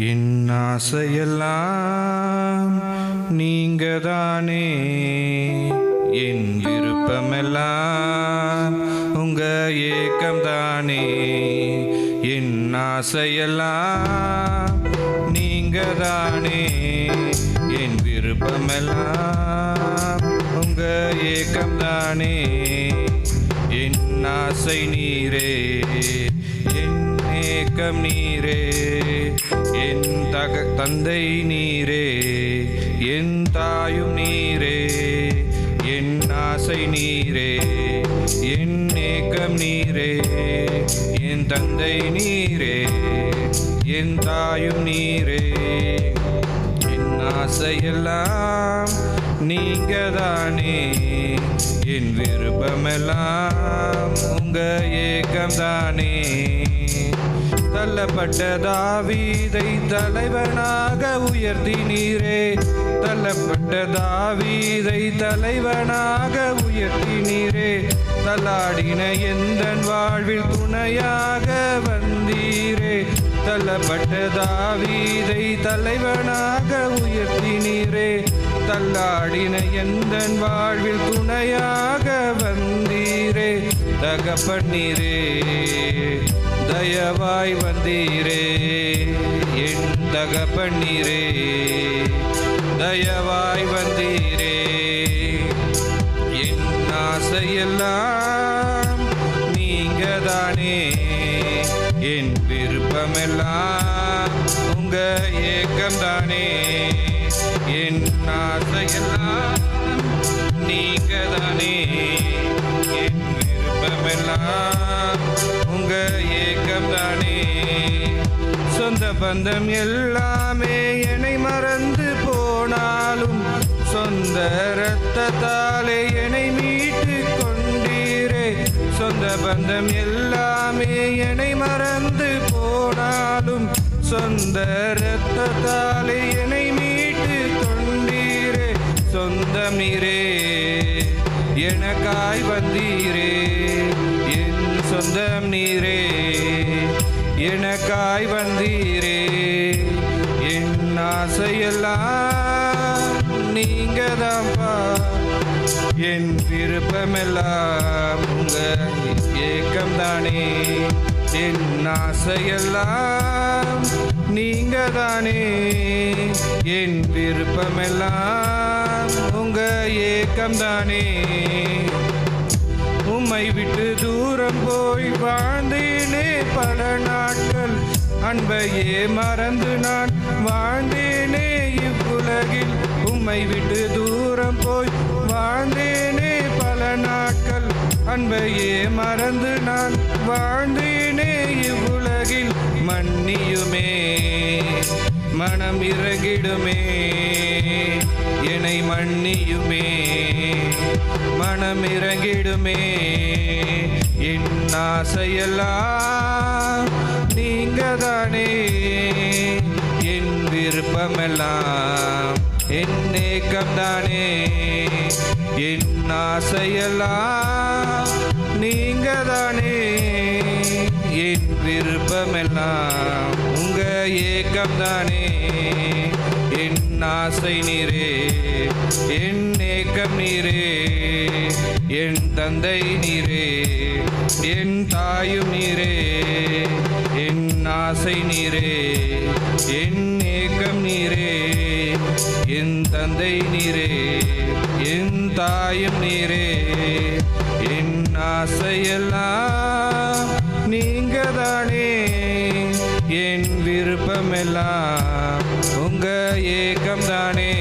என் ஆசையெல்லாம் நீங்கதானே, என் விருப்பமெல்லாம் உங்க ஏக்கம்தானே. என் ஆசையெல்லாம் நீங்கதானே, என் விருப்பமெல்லாம் உங்க ஏக்கம்தானே. என் ஆசை நீரே, என் ஏக்கம் நீரே, என் தந்தை நீரே, என் தாயும் நீரே. என் ஆசை நீரே, என் ஏக்கம் நீரே, என் தந்தை நீரே, என் தாயும் நீரே. என் ஆசையெல்லாம் நீங்கதானே, என் விருப்பமெல்லாம் உங்க ஏக்கம்தானே. தள்ளப்பட்ட தாவீதை தலைவனாக உயர்த்தினீரே, தள்ளப்பட்ட தாவீதை தலைவனாக உயர்த்தினீரே. தள்ளாடின எந்தன் வாழ்வில் துணையாக வந்தீரே, தள்ளப்பட்ட தாவீதை தலைவனாக உயர்த்தினீரே. தள்ளாடின எந்தன் வாழ்வில் துணையாக வந்தீரே. தகப்பன்னீரே, தயவாய் வந்தீரே, என் தகப்பன்னீரே, தயவாய் வந்தீரே. என் ஆசையெல்லாம் நீங்கதானே, என் விருப்பமெல்லாம் உங்க ஏக்கம்தானே. என் ஆசையெல்லாம் நீங்கதானே, என் விருப்பமெல்லாம் உங்க ஏக்கம்தானே. சொந்த பந்தம் எல்லாமே என்னை மறந்து போனாலும், சொந்த இரத்தத்தாலே என்னை மீட்டு கொண்டீரே. சொந்த பந்தம் எல்லாமே என்னை மறந்து போனாலும், சொந்த இரத்தத்தாலே என்னை மீட்டு கொண்டீரே. சொந்தம் நீரே, எனக்காய் வந்தீரே, என் சொந்தம் நீரே, எனக்காய் வந்தீரே. என் ஆசையெல்லாம் நீங்கதான்பா, என் விருப்பமெல்லாம் உங்க ஏக்கம்தானே. என் ஆசையெல்லாம் நீங்கதானே, என் விருப்பமெல்லாம் உங்க ஏக்கம்தானே. உம்மை விட்டு தூரம் போய் வாழ்ந்தேனே பல நாட்கள், அன்பையே மறந்து நான் வாழ்ந்தேனே இவ்வுலகில். உம்மை விட்டு தூரம் போய் வாழ்ந்தேனே பல நாட்கள், அன்பையே மறந்து நான் வாழ்ந்தேனே இவ்வுலகில். மன்னியுமே, மனம் இறங்கிடுமே, என்னை மன்னியுமே, மனம் இறங்கிடுமே. என் ஆசையெல்லாம் நீங்கதானே, என் விருப்பமெல்லாம் என் ஏக்கம்தானே. என் ஆசையெல்லாம் நீங்கதானே, என் விருப்பமெல்லாம் உங்க ஏக்கம்தானே. என் ஆசை நீரே, என் ஏக்கம் நீரே, என் தந்தை நீரே, என் தாயும் நீரே. என் ஆசை நீரே, என் ஏக்கம் நீரே, என் தந்தை நீரே, என் தாயும் நீரே. என் ஆசையெல்லாம் நீங்கதானே, என் விருப்பமெல்லாம் உங்க ஏக்கம்தானே.